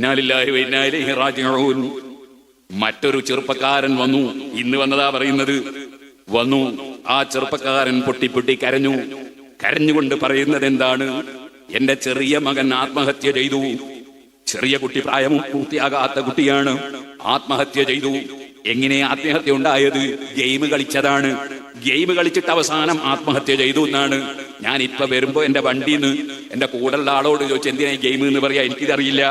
ഇന്നാ ലില്ലാഹി വ ഇന്നാ ഇലൈഹി റാജിഊൻ. മറ്റൊരു ചെറുപ്പക്കാരൻ വന്നു. ഇന്ന് വന്നതാ പറയുന്നത്. വന്നു. ആ ചെറുപ്പക്കാരൻ പൊട്ടി കരഞ്ഞു. കരഞ്ഞുകൊണ്ട് പറയുന്നത് എന്താണ്? എന്റെ ചെറിയ മകൻ ആത്മഹത്യ ചെയ്തു. ചെറിയ കുട്ടി, പ്രായം പൂർത്തിയാകാത്ത കുട്ടിയാണ്. ആത്മഹത്യ ചെയ്തു. എങ്ങനെ ആത്മഹത്യ ഉണ്ടായത്? ഗെയിം കളിച്ചതാണ്. ഗെയിം കളിച്ചിട്ട് അവസാനം ആത്മഹത്യ ചെയ്തു എന്നാണ്. ഞാൻ ഇപ്പൊ വരുമ്പോ എന്റെ വണ്ടിന്ന് എന്റെ കൂടെയുള്ള ആളോട് ചോദിച്ചു, എന്തിനാ ഗെയിം എന്ന് പറയാ? എനിക്കിതറിയില്ല.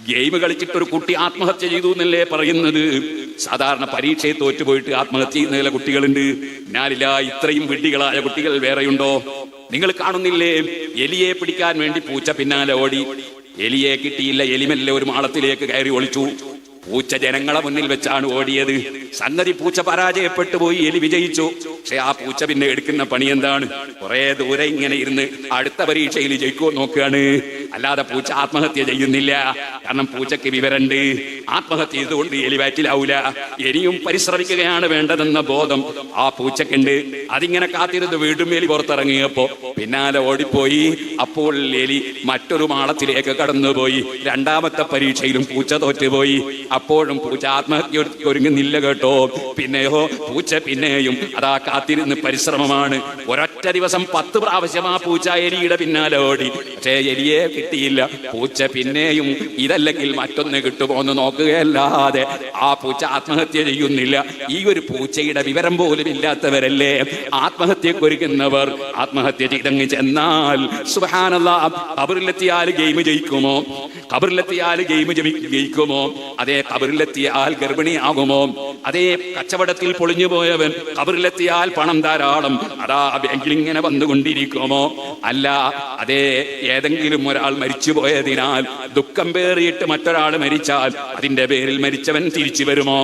ഗെയിം കളിച്ചിട്ടൊരു കുട്ടി ആത്മഹത്യ ചെയ്തു എന്നല്ലേ പറയുന്നത്? സാധാരണ പരീക്ഷയെ തോറ്റുപോയിട്ട് ആത്മഹത്യ ചെയ്യുന്ന ചില കുട്ടികളുണ്ട്. ഞാനില്ല, ഇത്രയും വിഡ്ഢികളായ കുട്ടികൾ വേറെയുണ്ടോ? നിങ്ങൾ കാണുന്നില്ലേ? എലിയെ പിടിക്കാൻ വേണ്ടി പൂച്ച പിന്നാലെ ഓടി. എലിയെ കിട്ടിയില്ല. എലിമെല്ലെ ഒരു മാളത്തിലേക്ക് കയറി ഒളിച്ചു. പൂച്ച ജനങ്ങളെ മുന്നിൽ വെച്ചാണ് ഓടിയത്. സംഗതി പൂച്ച പരാജയപ്പെട്ടു പോയി, എലി വിജയിച്ചു. പക്ഷെ ആ പൂച്ച പിന്നെ എടുക്കുന്ന പണി എന്താണ്? കുറെ ദൂരെ ഇങ്ങനെ ഇരുന്ന് അടുത്ത പരീക്ഷയിൽ ജയിക്കുമോ നോക്കുകയാണ്. അല്ലാതെ പൂച്ച ആത്മഹത്യ ചെയ്യുന്നില്ല. കാരണം പൂച്ചക്ക് വിവരണ്ട്. ആത്മഹത്യ ചെയ്തുകൊണ്ട് എലി വയറ്റിലാവൂല. ഇനിയും പരിശ്രമിക്കുകയാണ് വേണ്ടതെന്ന ബോധം ആ പൂച്ചക്കുണ്ട്. അതിങ്ങനെ കാത്തിരുന്ന് വീണ്ടും എലി പുറത്തിറങ്ങിയപ്പോ പിന്നാലെ ഓടിപ്പോയി. അപ്പോൾ എലി മറ്റൊരു മാളത്തിലേക്ക് കടന്നുപോയി. രണ്ടാമത്തെ പരീക്ഷയിലും പൂച്ച തോറ്റുപോയി. അപ്പോഴും പൂച്ച ആത്മഹത്യ ഒരുങ്ങുന്നില്ല കേട്ടോ. പിന്നെയോ പൂച്ച പിന്നെയും അതാ കാത്തിരുന്ന് പരിശ്രമമാണ്. ഒരൊറ്റ ദിവസം 10 പ്രാവശ്യം ആ പൂച്ച എലിയുടെ പിന്നാലെ ഓടി. പക്ഷേ എലിയെ കിട്ടിയില്ല. പൂച്ച പിന്നെയും ഇതല്ലെങ്കിൽ മറ്റൊന്ന് കിട്ടുമോ എന്ന് നോക്കുകയല്ലാതെ ആ പൂച്ച ആത്മഹത്യ ചെയ്യുന്നില്ല. ഈ ഒരു പൂച്ചയുടെ വിവരം പോലും ഇല്ലാത്തവരല്ലേ ആത്മഹത്യക്ക് ഒരുങ്ങുന്നവർ. ആത്മഹത്യ ചെയ്തങ്ങ് ചെന്നാൽ സുബ്ഹാനല്ലാഹ്, ഖബറിലെത്തിയാൽ ഗെയിം ജയിക്കുമോ? ഖബറിലെത്തിയാൽ ഗെയിം ജയിക്കുമോ? അതേ ഖബറിലെത്തിയാൽ ഗർഭിണിയാകുമോ? അതേ കച്ചവടത്തിൽ പൊളിഞ്ഞു പോയവൻ ഖബറിലെത്തിയാൽ പണം ധാരാളം അതാ ബാങ്കിൽ ഇങ്ങനെ വന്നുകൊണ്ടിരിക്കുമോ? അല്ല. അതേ ഏതെങ്കിലും ഒരാൾ മരിച്ചു പോയതിനാൽ ദുഃഖം പേറിയിട്ട് മറ്റൊരാൾ മരിച്ചാൽ അതിന്റെ പേരിൽ മരിച്ചവൻ തിരിച്ചു വരുമോ?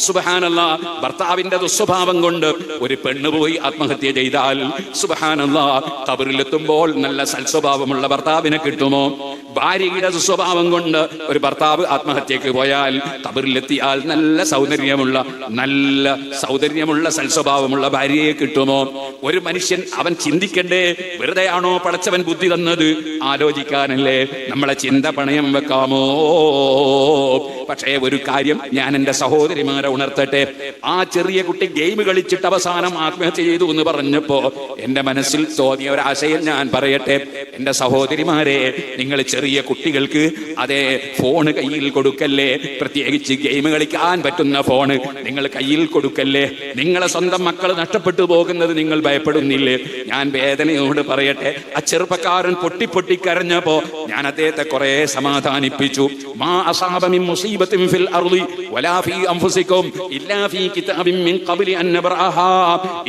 സുബ്ഹാനല്ലാഹ്, ഭർത്താവിന്റെ ദുസ്വഭാവം കൊണ്ട് ഒരു പെണ്ണ് പോയി ആത്മഹത്യ ചെയ്താൽ സുബ്ഹാനല്ലാഹ്, ഖബറിലെത്തുമ്പോൾ നല്ല സൽസ്വഭാവമുള്ള ഭർത്താവിനെ കിട്ടുമോ? ഭാര്യയുടെ ദുസ്വഭാവം കൊണ്ട് ഒരു ഭർത്താവ് ആത്മഹത്യക്ക് പോയാൽ ഖബറിലെത്തിയാൽ നല്ല സൗന്ദര്യമുള്ള സൽസ്വഭാവമുള്ള ഭാര്യയെ കിട്ടുമോ? ഒരു മനുഷ്യൻ അവൻ ചിന്തിക്കണ്ടേ? വെറുതെയാണോ പടച്ചവൻ ബുദ്ധി തന്നത്? ആലോചിക്കാനല്ലേ. നമ്മളെ ചിന്ത പണയം വെക്കാമോ? പക്ഷേ ഒരു കാര്യം ഞാൻ എന്റെ സഹോദരിമാരെ ഉണർത്തട്ടെ. ആ ചെറിയ കുട്ടി ഗെയിം കളിച്ചിട്ട് അവസാനം ആത്മഹത്യ ചെയ്തു എന്ന് പറഞ്ഞപ്പോ എന്റെ മനസ്സിൽ തോന്നിയ ഒരാശയം ഞാൻ പറയട്ടെ. എന്റെ സഹോദരിമാരെ, നിങ്ങൾ ചെറിയ കുട്ടികൾക്ക് അതേ ഫോണ് കയ്യിൽ കൊടുക്കല്ലേ. പ്രത്യേകിച്ച് ഗെയിം കളിക്കാൻ പറ്റുന്ന ഫോണ് നിങ്ങൾ കയ്യിൽ കൊടുക്കല്ലേ. നിങ്ങളെ സ്വന്തം മക്കൾ നഷ്ടപ്പെട്ടു പോകുന്നത് നിങ്ങൾ ഭയപ്പെടുന്നില്ലേ? ഞാൻ വേദനയോട് പറയട്ടെ, ആ ചെറുപ്പക്കാരൻ പൊട്ടി കരഞ്ഞപ്പോ ഞാൻ അദ്ദേഹത്തെ കുറെ സമാധാനിപ്പിച്ചു. മാ അസാബ മിൻ മുസീബത്തിൻ ഫിൽ അർളി വലാ ഫീ അൻഫുസികും ഇല്ലാ ഫീ കിതാബിൻ മിൻ ഖബ്ലി അൻ നബ്റഅഹാ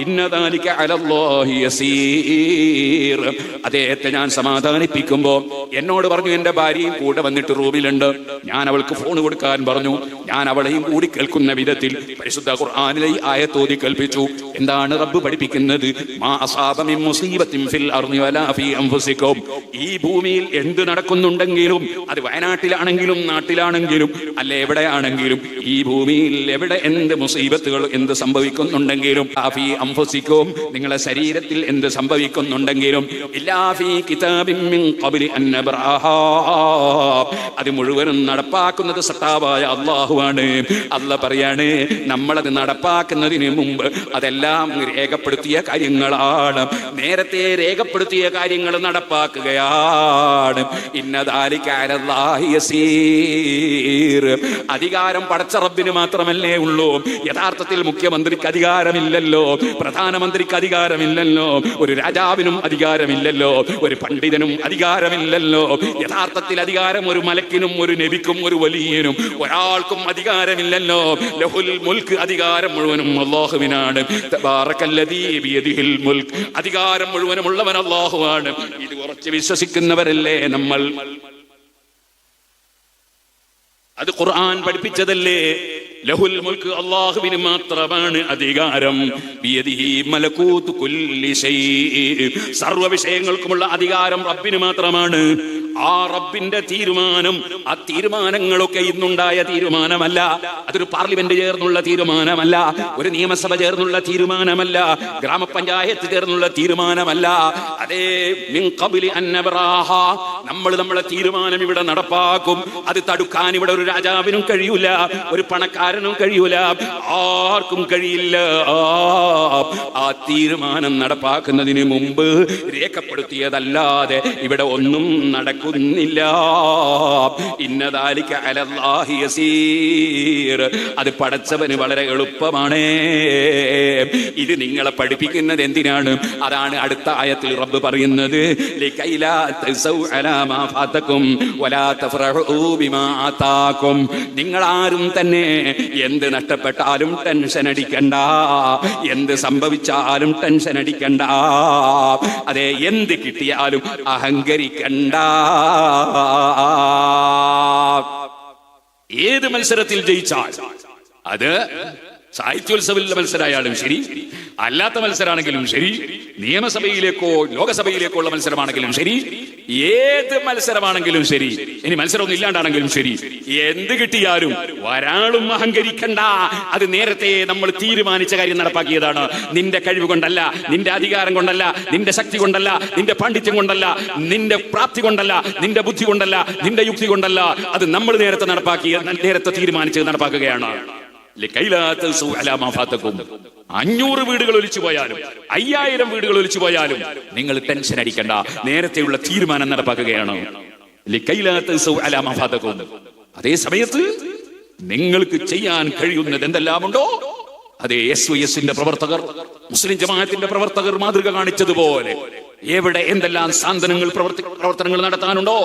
ഇന്ന ദാലിക അലല്ലാഹി യസീർ. അദ്ദേഹത്തെ ഞാൻ സമാധാനിപ്പിക്കുമ്പോ എന്നോട് പറഞ്ഞു, എന്റെ ഭാര്യയും കൂടെ വന്നിട്ട് റൂമിലുണ്ട്. ഞാൻ അവൾക്ക് ഫോൺ കൊടുക്കാൻ പറഞ്ഞു. ഞാൻ അവളെയും കൂടി കേൾക്കുന്ന വിധത്തിൽ പരിശുദ്ധ ഖുർആനിലെ ആയത്ത് ഓതി കേൾപ്പിച്ചു. എന്താണ് റബ്ബ് പഠിപ്പിക്കുന്നത്? മാ അസാബ മിൻ മുസീബത്തിൻ ഫിൽ അർളി വലാ ഫീ അൻഫുസികും. ഈ ഭൂമിയിൽ എന്ത് നടക്കുന്നുണ്ടെങ്കിലും, അത് വയനാട്ടിലാണെങ്കിലും നാട്ടിലാണെങ്കിലും അല്ലെ എവിടെയാണെങ്കിലും, ഈ ഭൂമിയിൽ എവിടെ എന്ത് മുസീബത്തുകൾ എന്ത് സംഭവിക്കുന്നുണ്ടെങ്കിലും, ഫീ അൻഫുസികും നിങ്ങളുടെ ശരീരത്തിൽ എന്ത് സംഭവിക്കുന്നുണ്ടെങ്കിലും, ഇല്ലാ ഫീ കിതാബിൻ മിൻ ഖബ്ലി അൻ നബ്റഅഹാ, അത് മുഴുവനും നടപ്പാക്കുന്നത് സത്താവായ അല്ലാഹുവാണ്. അല്ലാഹ് പറയാണ്, നമ്മളത് നടപ്പാക്കുന്നതിന് മുമ്പ് അതെല്ലാം രേഖപ്പെടുത്തിയ കാര്യങ്ങളാണ്. നേരത്തെ രേഖപ്പെടുത്തിയ കാര്യങ്ങൾ നടപ്പാക്കുകയാണ്. ഇന്ന ദാലിക അലല്ലാഹി യസീർ. അധികാരം പടച്ച റബ്ബിന് മാത്രമല്ലേ ഉള്ളൂ. യഥാർത്ഥത്തിൽ മുഖ്യമന്ത്രിക്ക് അധികാരമില്ലല്ലോ, പ്രധാനമന്ത്രിക്ക് അധികാരമില്ലല്ലോ, ഒരു രാജാവിനും അധികാരമില്ലല്ലോ, ഒരു പണ്ഡിതനും അധികാരമില്ലല്ലോ. യഥാർത്ഥത്തിൽ അധികാരം ഒരു മലക്കിനും ഒരു നബിക്കും ഒരു വലിയനും ഒരാൾക്കും അധികാരമില്ലല്ലോ. ലഹുൽ മുൽക്ക്, അധികാരം മുഴുവനും അല്ലാഹുവിനാണ്. തബാറകല്ലദീ ബിയദിഹിൽ മുൽക്ക്, അധികാരം മുഴുവനും ഉള്ളവൻ അല്ലാഹുവാണ്. ഇത് ഉറച്ച് വിശ്വസിക്കുന്നവരല്ലേ നമ്മൾ? അത് ഖുർആൻ പഠിപ്പിച്ചതല്ലേ? ലഹുൽ മുൽക്ക്, അല്ലാഹുവിന് മാത്രമാണ് അധികാരം. ബിയദിഹി മലകൂതു കുല്ലി ശൈഇ, സർവ്വ വിഷയങ്ങൾക്കുമുള്ള അധികാരം റബ്ബിന് മാത്രമാണ്. ആ റബ്ബിന്റെ തീരുമാനം, ആ തീരുമാനങ്ങളൊക്കെ ഇന്നുണ്ടായ തീരുമാനമല്ല, അതൊരു പാർലമെന്റ് ചേർന്നുള്ള തീരുമാനമല്ല, ഒരു നിയമസഭ ചേർന്നുള്ള തീരുമാനമല്ല, ഗ്രാമപഞ്ചായത്ത് ചേർന്നുള്ള തീരുമാനമല്ല. അതേ മിൻ ഖബ്ലി അൻ നബ്റാഹ, നമ്മൾ നമ്മളെ തീരുമാനം ഇവിടെ നടപ്പാക്കും. അത് തടുക്കാൻ ഇവിടെ ഒരു രാജാവിനും കഴിയൂല, ഒരു പണക്കാരനും കഴിയൂല, ആർക്കും കഴിയില്ല. ആ തീരുമാനം നടപ്പാക്കുന്നതിന് മുമ്പ് രേഖപ്പെടുത്തിയതല്ലാതെ ഇവിടെ ഒന്നും നടക്കുന്നില്ല. ഇന്നദാലിക അലല്ലാഹി യസീർ, അത് പടച്ചവന് വളരെ എളുപ്പമാണ്. ഇത് നിങ്ങളെ പഠിപ്പിക്കുന്നത് എന്തിനാണ്? അതാണ് അടുത്ത ആയത്തിൽ റബ്ബ് പറയുന്നത്, ലികൈലാ തസൗ അലാ മാ ഫാതകും വലാ തഫറഹു ബിമാ ആതാകും. നിങ്ങൾ ആരും തന്നെ എന്ത് നഷ്ടപ്പെട്ടാലും ടെൻഷൻ അടിക്കണ്ട, എന്ത് സംഭവിച്ചാലും ടെൻഷൻ അടിക്കണ്ട, അതെ എന്ത് കിട്ടിയാലും അഹങ്കരിക്കണ്ട. ഏത് മത്സരത്തിൽ ജയിച്ചാൽ, അത് സാഹിത്യോത്സവിലെ മത്സരമായാലും ശരി, അല്ലാത്ത മത്സരമാണെങ്കിലും ശരി, നിയമസഭയിലേക്കോ ലോകസഭയിലേക്കോ ഉള്ള മത്സരമാണെങ്കിലും ശരി, ഏത് മത്സരമാണെങ്കിലും ശരി, ഇനി മത്സരമൊന്നും ഇല്ലാണ്ടാണെങ്കിലും ശരി, എന്ത് കിട്ടിയാലും ഒരാളും അഹങ്കരിക്കണ്ട. അത് നേരത്തെ നമ്മൾ തീരുമാനിച്ച കാര്യം നടപ്പാക്കിയതാണ്. നിന്റെ കഴിവ് കൊണ്ടല്ല, നിന്റെ അധികാരം കൊണ്ടല്ല, നിന്റെ ശക്തി കൊണ്ടല്ല, നിന്റെ പാണ്ഡിത്യം കൊണ്ടല്ല, നിന്റെ പ്രാപ്തി കൊണ്ടല്ല, നിന്റെ ബുദ്ധി കൊണ്ടല്ല, നിന്റെ യുക്തി കൊണ്ടല്ല, അത് നമ്മൾ നേരത്തെ നേരത്തെ തീരുമാനിച്ചത് നടപ്പാക്കുകയാണ്. 500 വീടുകൾ ഒലിച്ചു പോയാലും 5000 വീടുകൾ ഒലിച്ചു പോയാലും നിങ്ങൾ ടെൻഷൻ അടിക്കണ്ട, നേരത്തെയുള്ള തീരുമാനം നടപ്പാക്കുകയാണ്. അതേ സമയത്ത് നിങ്ങൾക്ക് ചെയ്യാൻ കഴിയുന്നത് എന്തെല്ലാമുണ്ടോ, അതേ SYSന്റെ പ്രവർത്തകർ, മുസ്ലിം ജമാഅത്തിന്റെ പ്രവർത്തകർ മാതൃക കാണിച്ചതുപോലെ എവിടെ എന്തെല്ലാം സാന്ത്വനങ്ങൾ പ്രവർത്തനങ്ങൾ നടത്താനുണ്ടോ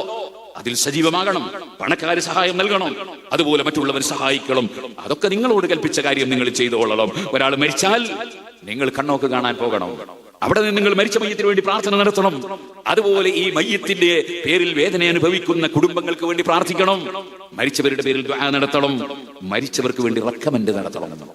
അതിൽ സജീവമാകണം. പണക്കാര് സഹായം നൽകണം, അതുപോലെ മറ്റുള്ളവർ സഹായിക്കണം. അതൊക്കെ നിങ്ങളോട് കൽപ്പിച്ച കാര്യം നിങ്ങൾ ചെയ്തോളണം. ഒരാൾ മരിച്ചാൽ നിങ്ങൾ കണ്ണോക്ക് കാണാൻ പോകണം, അവിടെ നിന്ന് നിങ്ങൾ മരിച്ച മയ്യത്തിന് വേണ്ടി പ്രാർത്ഥന നടത്തണം. അതുപോലെ ഈ മയ്യത്തിന്റെ പേരിൽ വേദന അനുഭവിക്കുന്ന കുടുംബങ്ങൾക്ക് വേണ്ടി പ്രാർത്ഥിക്കണം, മരിച്ചവരുടെ പേരിൽ ദുആ നടത്തണം, മരിച്ചവർക്ക് വേണ്ടി റെക്കമെൻഡ് നടത്തണം.